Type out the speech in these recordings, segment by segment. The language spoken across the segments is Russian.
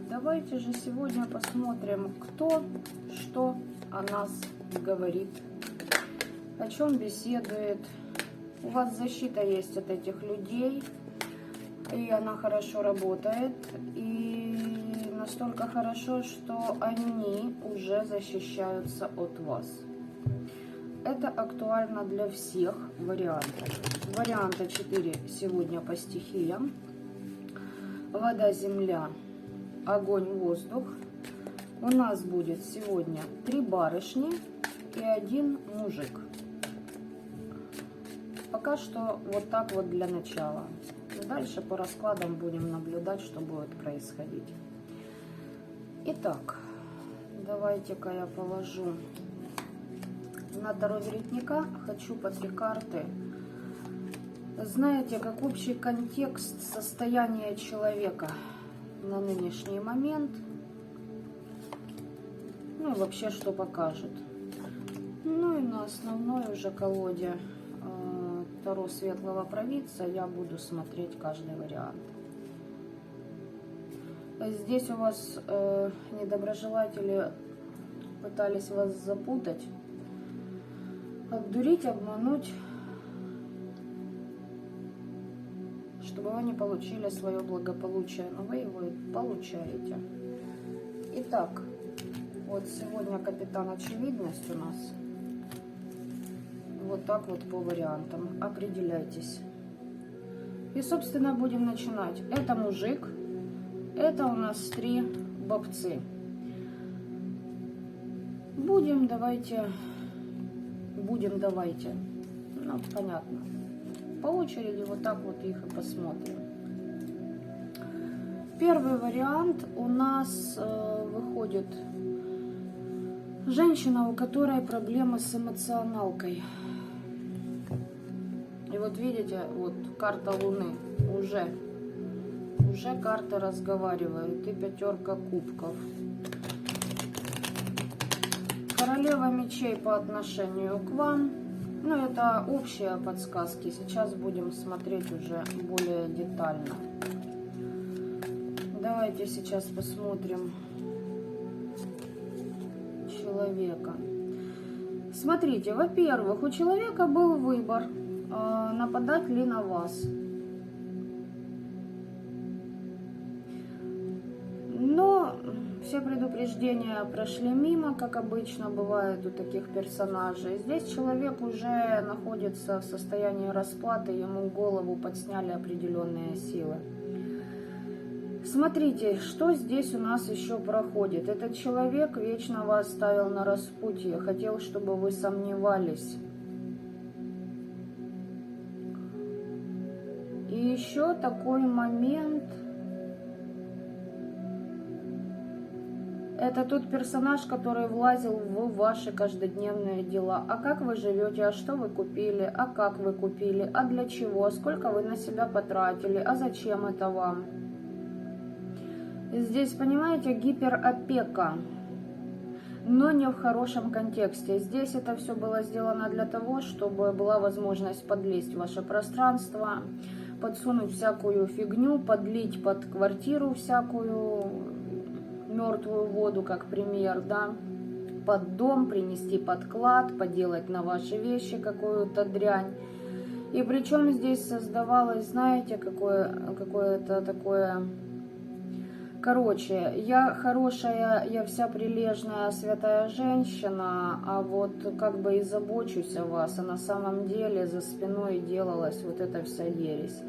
Давайте же сегодня посмотрим, кто что о нас говорит, о чем беседует. У вас защита есть от этих людей, и она хорошо работает, и настолько хорошо, что они уже защищаются от вас. Это актуально для всех вариантов. Варианта 4 сегодня по стихиям. Вода, земля, огонь, воздух. У нас будет сегодня 3 барышни и 1 мужик. Пока что вот так вот для начала. Дальше по раскладам будем наблюдать, что будет происходить. Итак, давайте-ка я положу на Таро Веретника. Хочу по 3 карты. Знаете, как общий контекст состояния человека на нынешний момент. Ну и вообще, что покажет. Ну и на основной уже колоде Таро Светлого Провидца я буду смотреть каждый вариант. Здесь у вас недоброжелатели пытались вас запутать, обдурить, обмануть, чтобы вы не получили свое благополучие, но вы его получаете. Итак, вот сегодня капитан очевидность у нас. Вот так вот по вариантам. Определяйтесь. И, собственно, будем начинать. Это мужик. Это у нас 3 бобцы. Давайте. Ну, понятно. По очереди вот так вот их и посмотрим. Первый вариант у нас выходит женщина, у которой проблемы с эмоционалкой. И вот видите, вот карта Луны уже карта разговаривает. И 5 кубков. Королева мечей по отношению к вам. Ну, это общие подсказки. Сейчас будем смотреть уже более детально. Давайте сейчас посмотрим человека. Смотрите, во-первых, у человека был выбор, нападать ли на вас. Но все предупреждения прошли мимо, как обычно бывает у таких персонажей. Здесь человек уже находится в состоянии расплаты, ему голову подсняли определенные силы. Смотрите, что здесь у нас еще проходит. Этот человек вечно вас ставил на распутье, хотел, чтобы вы сомневались. И еще такой момент. Это тот персонаж, который влазил в ваши каждодневные дела. А как вы живете, а что вы купили, а как вы купили, а для чего, сколько вы на себя потратили, а зачем это вам. Здесь, понимаете, гиперопека, но не в хорошем контексте. Здесь это все было сделано для того, чтобы была возможность подлезть в ваше пространство, подсунуть всякую фигню, подлить под квартиру всякую мертвую воду, как пример, да, под дом, принести подклад, поделать на ваши вещи какую-то дрянь. И причем здесь создавалось, знаете, какое-то такое... Короче, я хорошая, я вся прилежная, святая женщина, а вот как бы и забочусь о вас, а на самом деле за спиной делалась вот эта вся ересь.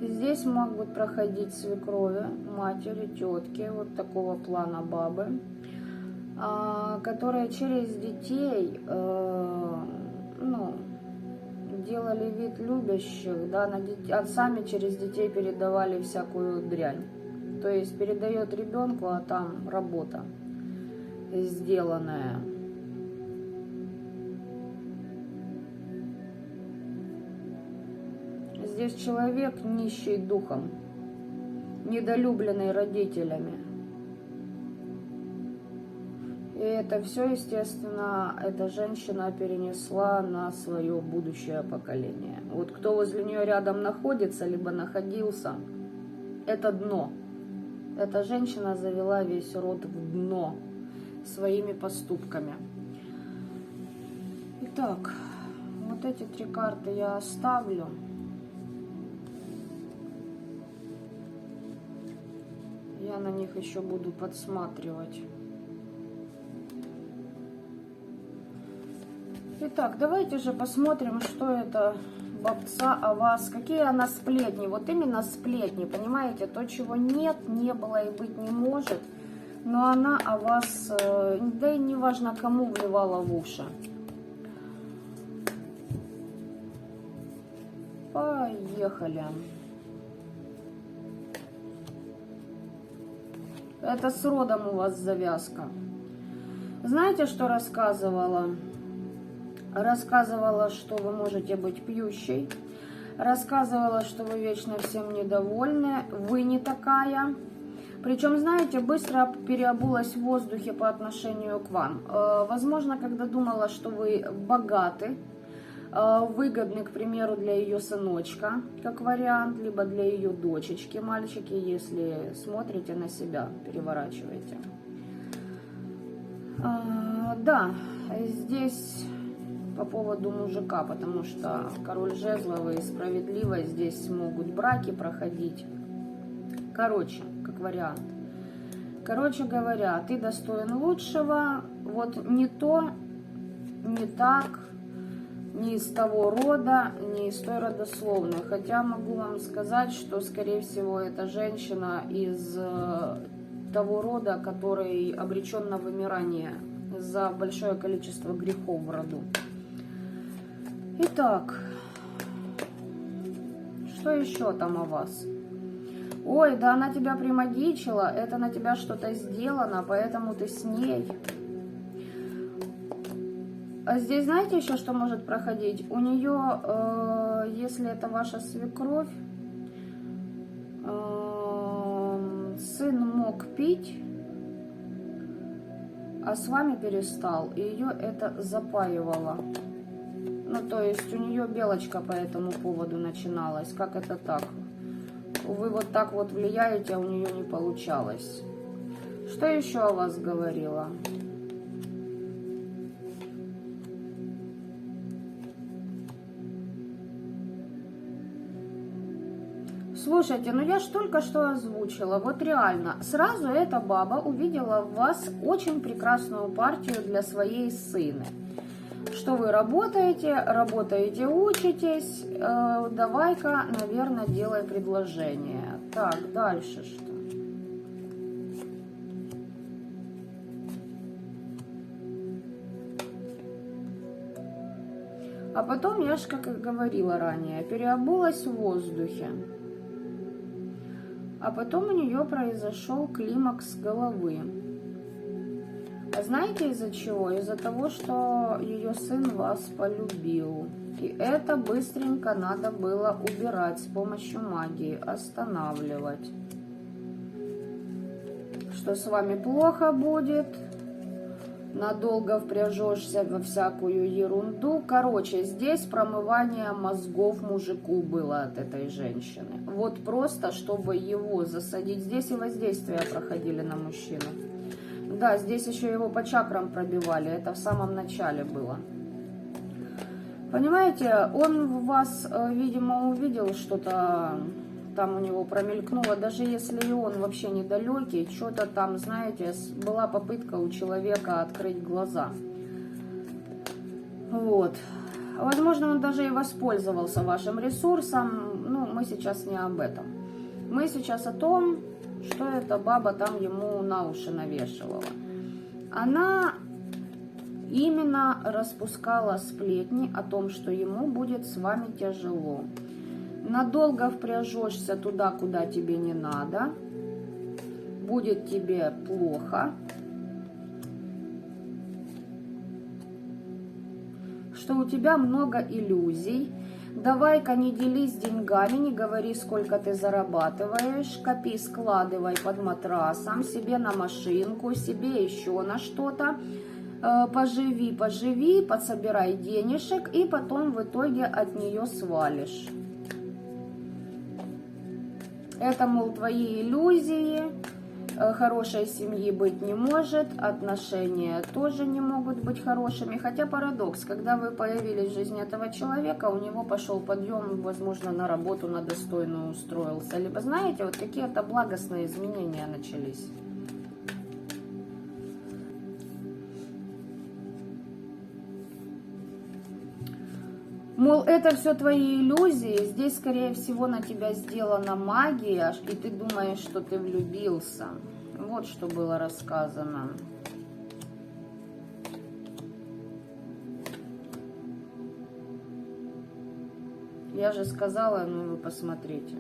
Здесь могут проходить свекрови, матери, тетки, вот такого плана бабы, которые через детей, ну, делали вид любящих, да, а сами через детей передавали всякую дрянь. То есть передает ребенку, а там работа сделанная. Здесь человек нищий духом, недолюбленный родителями. И это все, естественно, эта женщина перенесла на свое будущее поколение. Вот кто возле нее рядом находится, либо находился, это дно. Эта женщина завела весь род в дно своими поступками. Итак, вот эти 3 карты я оставлю. Я на них еще буду подсматривать. Итак, давайте же посмотрим, что это бабца о вас. Какие она сплетни. Вот именно сплетни, понимаете? То, чего нет, не было и быть не может. Но она о вас, да и не важно кому, вливала в уши. Поехали. Это с родом у вас завязка. Знаете, что рассказывала? Рассказывала, что вы можете быть пьющей. Рассказывала, что вы вечно всем недовольны. Вы не такая. Причем, знаете, быстро переобулась в воздухе по отношению к вам. Возможно, когда думала, что вы богаты, выгодны, к примеру, для ее сыночка, как вариант, либо для ее дочечки, мальчики, если смотрите на себя, переворачиваете. Да, здесь по поводу мужика, потому что король жезлов и справедливость, здесь могут браки проходить. Короче, как вариант. Короче говоря, ты достоин лучшего, вот не то, не так, не из того рода, не из той родословной. Хотя могу вам сказать, что, скорее всего, эта женщина из того рода, который обречен на вымирание за большое количество грехов в роду. Итак, что еще там о вас? Ой, да она тебя примагичила, это на тебя что-то сделано, поэтому ты с ней. А здесь знаете еще, что может проходить? У нее, если это ваша свекровь, сын мог пить, а с вами перестал, и ее это запаивало. Ну, то есть у нее белочка по этому поводу начиналась. Как это так? Вы вот так вот влияете, а у нее не получалось. Что еще о вас говорила? Слушайте, ну я ж только что озвучила, вот реально, сразу эта баба увидела в вас очень прекрасную партию для своей сыны. Что вы работаете, учитесь, давай-ка, наверное, делай предложение. Так, дальше что? А потом, я же, как и говорила ранее, переобулась в воздухе. А потом у нее произошел климакс головы. А знаете из-за чего? Из-за того, что ее сын вас полюбил. И это быстренько надо было убирать с помощью магии, останавливать. Что с вами плохо будет, надолго впряжешься во всякую ерунду. Короче, здесь промывание мозгов мужику было от этой женщины. Вот просто, чтобы его засадить. Здесь и воздействия проходили на мужчину. Да, здесь еще его по чакрам пробивали. Это в самом начале было. Понимаете, он в вас, видимо, увидел что-то, там у него промелькнуло. Даже если и он вообще недалекий, что-то там, знаете, была попытка у человека открыть глаза. Вот. Возможно, он даже и воспользовался вашим ресурсом. Ну, мы сейчас не об этом. Мы сейчас о том, что эта баба там ему на уши навешивала. Она именно распускала сплетни о том, что ему будет с вами тяжело. Надолго впряжешься туда, куда тебе не надо. Будет тебе плохо. Что у тебя много иллюзий. Давай-ка не делись деньгами, не говори, сколько ты зарабатываешь. Копи, складывай под матрасом, себе на машинку, себе еще на что-то. Поживи, подсобирай денежек и потом в итоге от нее свалишь. Это, мол, твои иллюзии, Хорошей семьи быть не может, отношения тоже не могут быть хорошими. Хотя парадокс, когда вы появились в жизни этого человека, у него пошел подъем, возможно, на работу, на достойную устроился. Либо, знаете, вот какие-то благостные изменения начались. Мол, это все твои иллюзии, здесь, скорее всего, на тебя сделана магия, и ты думаешь, что ты влюбился. Вот что было рассказано. Я же сказала, ну вы посмотрите.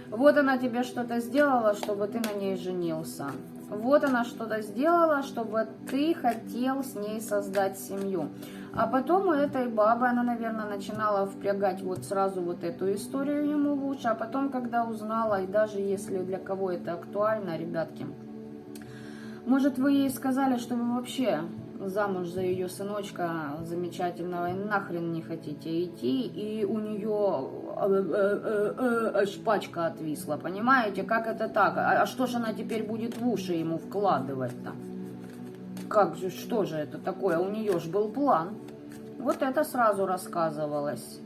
Вот она тебе что-то сделала, чтобы ты на ней женился. Вот она что-то сделала, чтобы ты хотел с ней создать семью. А потом у этой бабы, она, наверное, начинала впрягать вот сразу вот эту историю ему в уши. А потом, когда узнала, и даже если для кого это актуально, ребятки, может, вы ей сказали, что вы вообще замуж за ее сыночка замечательного и нахрен не хотите идти, и у нее аж пачка отвисла, понимаете, как это так? А что же она теперь будет в уши ему вкладывать-то? Как же, что же это такое? У нее же был план. Вот это сразу рассказывалось.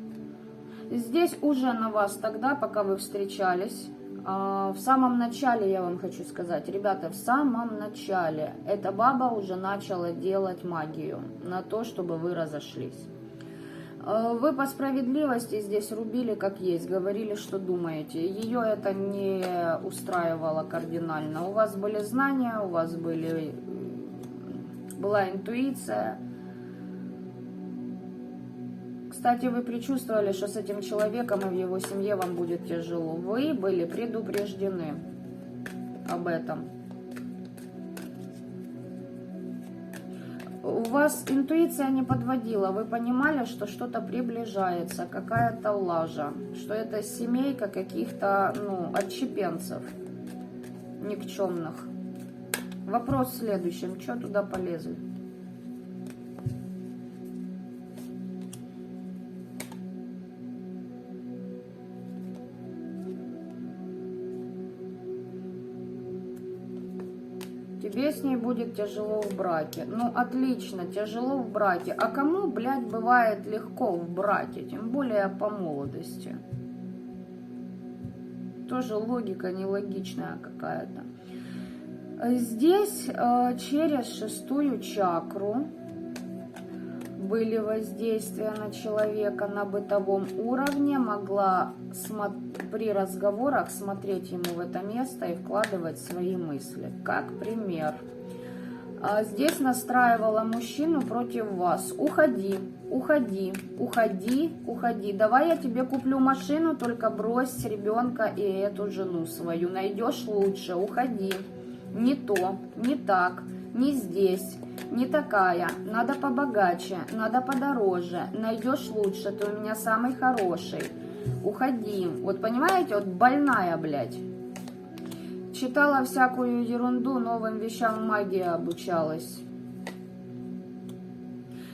Здесь уже на вас тогда, пока вы встречались, в самом начале, я вам хочу сказать, ребята, в самом начале эта баба уже начала делать магию на то, чтобы вы разошлись. Вы по справедливости здесь рубили как есть, говорили, что думаете. Ее это не устраивало кардинально. У вас были знания, у вас была интуиция. Кстати, вы предчувствовали, что с этим человеком и в его семье вам будет тяжело. Вы были предупреждены об этом. У вас интуиция не подводила. Вы понимали, что что-то приближается, какая-то лажа, что это семейка каких-то, отщепенцев никчемных. Вопрос в следующем. Что туда полезли? Тебе с ней будет тяжело в браке. Ну, отлично, тяжело в браке. А кому, блядь, бывает легко в браке? Тем более по молодости. Тоже логика нелогичная какая-то. Здесь через шестую чакру были воздействия на человека на бытовом уровне, могла при разговорах смотреть ему в это место и вкладывать свои мысли. Как пример. Здесь настраивала мужчину против вас. Уходи, уходи, уходи, уходи. Давай я тебе куплю машину, только брось ребенка и эту жену свою. Найдешь лучше, уходи. Не то, не так, не здесь. Не такая, надо побогаче, надо подороже, найдешь лучше, ты у меня самый хороший, уходи. Вот понимаете, вот больная, блядь. Читала всякую ерунду, новым вещам магия обучалась.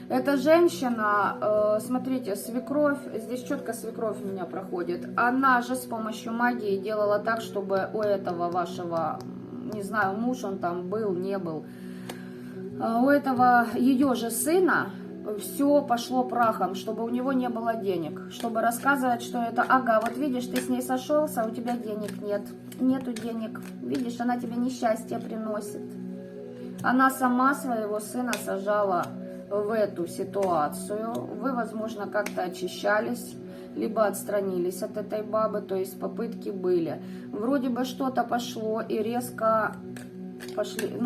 Эта женщина, смотрите, свекровь, здесь четко свекровь у меня проходит, она же с помощью магии делала так, чтобы у этого вашего, не знаю, муж он там был, не был, у этого ее же сына все пошло прахом, чтобы у него не было денег, чтобы рассказывать, что это, ага, вот видишь, ты с ней сошелся, а у тебя денег нет, нету денег, видишь, она тебе несчастье приносит. Она сама своего сына сажала в эту ситуацию, вы, возможно, как-то очищались, либо отстранились от этой бабы, то есть попытки были. Вроде бы что-то пошло и резко...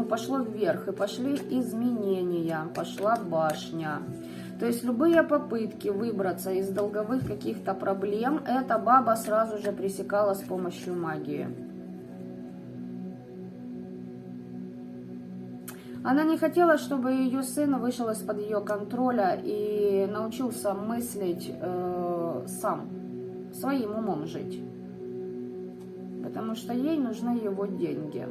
пошло вверх, и пошли изменения, пошла башня. То есть любые попытки выбраться из долговых каких-то проблем, эта баба сразу же пресекала с помощью магии. Она не хотела, чтобы ее сын вышел из-под ее контроля и научился мыслить сам, своим умом жить. Потому что ей нужны его деньги.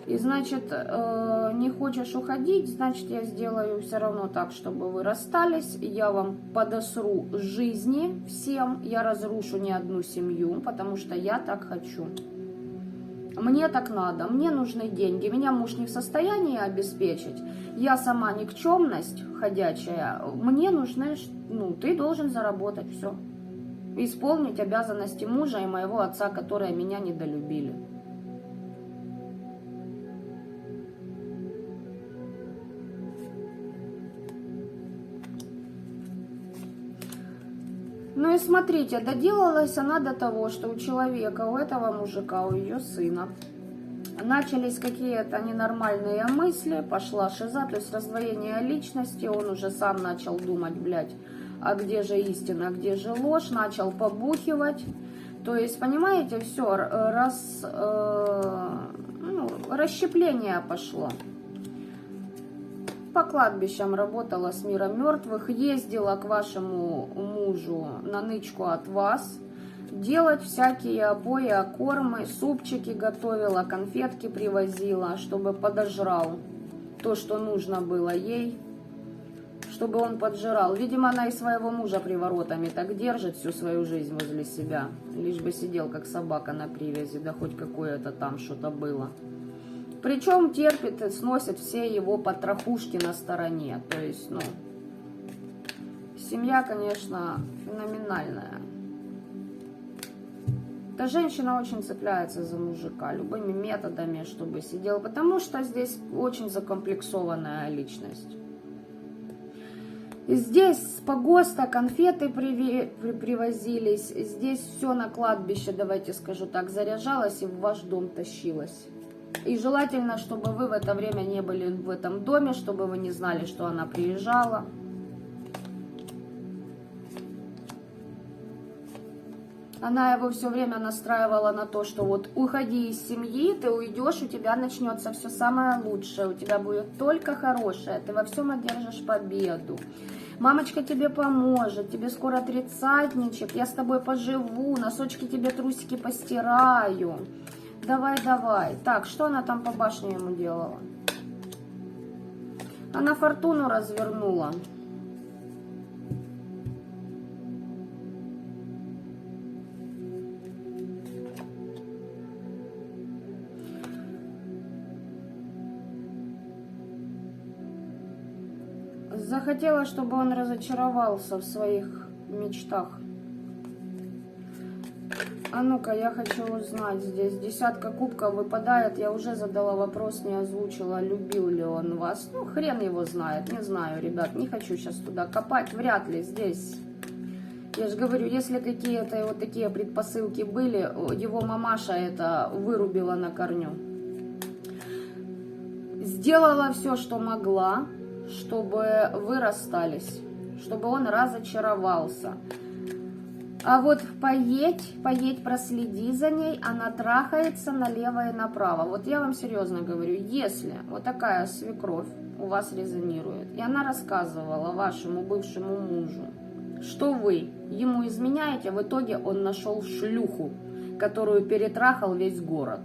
И значит, не хочешь уходить, значит, я сделаю все равно так, чтобы вы расстались, я вам подосру жизни всем, я разрушу не одну семью, потому что я так хочу. Мне так надо, мне нужны деньги, меня муж не в состоянии обеспечить, я сама никчемность ходячая, мне нужны, ну, ты должен заработать, все. Исполнить обязанности мужа и моего отца, которые меня недолюбили. Ну и смотрите, доделалась она до того, что у человека, у этого мужика, у ее сына начались какие-то ненормальные мысли, пошла шиза, то есть раздвоение личности, он уже сам начал думать, блядь, а где же истина, где же ложь, начал побухивать. То есть, понимаете, все, расщепление пошло. По кладбищам работала с миром мертвых, ездила к вашему мужу на нычку от вас, делать всякие обои, кормы, супчики готовила, конфетки привозила, чтобы подожрал то, что нужно было ей, чтобы он поджирал. Видимо, она и своего мужа приворотами так держит всю свою жизнь возле себя, лишь бы сидел как собака на привязи, да хоть какое-то там что-то было. Причем терпит и сносит все его потрохушки на стороне. То есть, ну, семья, конечно, феноменальная. Эта женщина очень цепляется за мужика любыми методами, чтобы сидел, потому что здесь очень закомплексованная личность. И здесь с погоста конфеты привозились, здесь все на кладбище, давайте скажу так, заряжалось и в ваш дом тащилось. И желательно, чтобы вы в это время не были в этом доме, чтобы вы не знали, что она приезжала. Она его все время настраивала на то, что вот уходи из семьи, ты уйдешь, у тебя начнется все самое лучшее, у тебя будет только хорошее, ты во всем одержишь победу. Мамочка тебе поможет, тебе скоро 30-ничек, я с тобой поживу, носочки тебе, трусики постираю. Давай, давай. Так, что она там по башне ему делала? Она фортуну развернула. Захотела, чтобы он разочаровался в своих мечтах. А ну-ка, я хочу узнать, здесь десятка кубков выпадает, я уже задала вопрос, не озвучила, любил ли он вас. Ну, хрен его знает, не знаю, ребят, не хочу сейчас туда копать, вряд ли здесь. Я же говорю, если какие-то вот такие предпосылки были, его мамаша это вырубила на корню. Сделала все, что могла, чтобы вы расстались, чтобы он разочаровался. А вот поедь, проследи за ней, она трахается налево и направо. Вот я вам серьезно говорю, если вот такая свекровь у вас резонирует, и она рассказывала вашему бывшему мужу, что вы ему изменяете, в итоге он нашел шлюху, которую перетрахал весь город.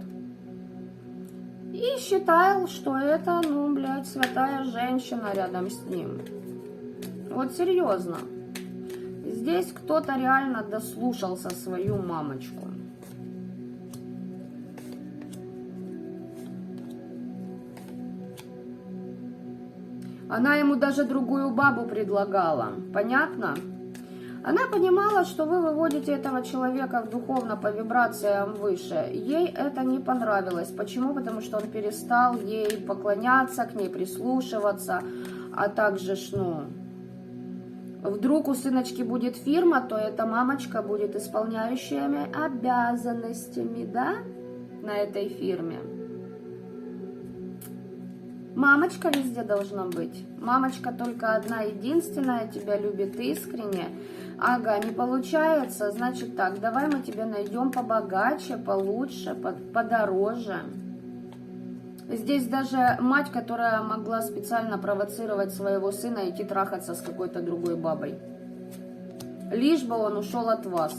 И считал, что это, ну, блядь, святая женщина рядом с ним. Вот серьезно. Здесь кто-то реально дослушался свою мамочку. Она ему даже другую бабу предлагала. Понятно? Она понимала, что вы выводите этого человека в духовно по вибрациям выше. Ей это не понравилось. Почему? Потому что он перестал ей поклоняться, к ней прислушиваться, а также, ну, вдруг у сыночки будет фирма, то эта мамочка будет исполняющими обязанностями, да, на этой фирме. Мамочка везде должна быть. Мамочка только одна, единственная, тебя любит искренне. Ага, не получается, значит так, давай мы тебе найдем побогаче, получше, подороже. Здесь даже мать, которая могла специально провоцировать своего сына идти трахаться с какой-то другой бабой. Лишь бы он ушел от вас.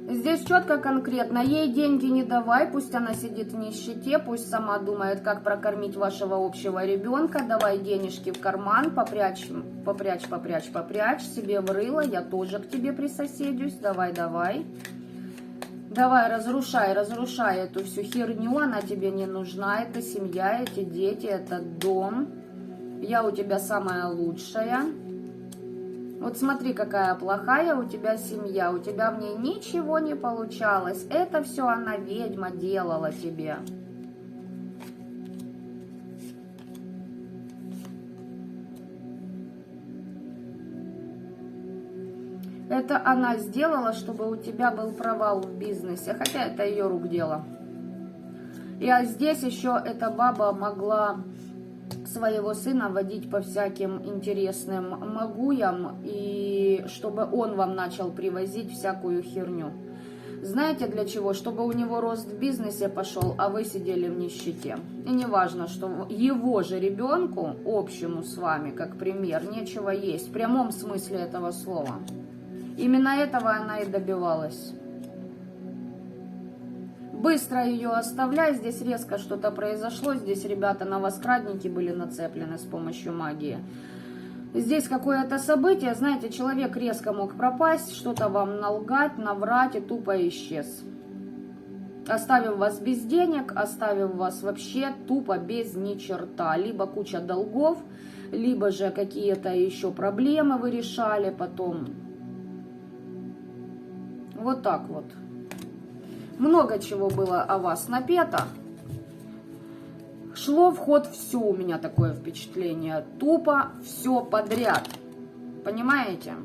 Здесь четко, конкретно, ей деньги не давай, пусть она сидит в нищете, пусть сама думает, как прокормить вашего общего ребенка, давай денежки в карман, попрячь себе в рыло, я тоже к тебе присоседюсь, давай. Давай, разрушай, разрушай эту всю херню, она тебе не нужна, это семья, эти дети, этот дом. Я у тебя самая лучшая. Вот смотри, какая плохая у тебя семья, у тебя в ней ничего не получалось. Это все она, ведьма, делала тебе. Это она сделала, чтобы у тебя был провал в бизнесе, хотя это ее рук дело. И здесь еще эта баба могла своего сына водить по всяким интересным магуям, и чтобы он вам начал привозить всякую херню. Знаете для чего? Чтобы у него рост в бизнесе пошел, а вы сидели в нищете. И не важно, что его же ребенку, общему с вами, как пример, нечего есть, в прямом смысле этого слова. Именно этого она и добивалась. Быстро ее оставляй, здесь резко что-то произошло, здесь ребята новоскрадники были нацеплены с помощью магии. Здесь какое-то событие, знаете, человек резко мог пропасть, что-то вам налгать, наврать и тупо исчез. Оставив вас без денег, оставив вас вообще тупо без ни черта. Либо куча долгов, либо же какие-то еще проблемы вы решали потом. Вот так вот. Много чего было о вас напето. Шло в ход все, у меня такое впечатление. Тупо все подряд. Понимаете?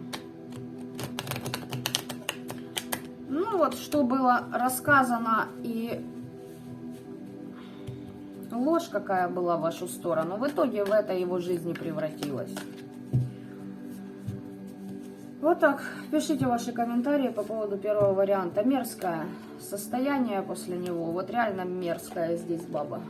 Ну вот, что было рассказано, и ложь какая была в вашу сторону. В итоге в это его жизни превратилась. Вот так. Пишите ваши комментарии по поводу первого варианта. Мерзкое состояние после него. Вот реально мерзкая здесь баба.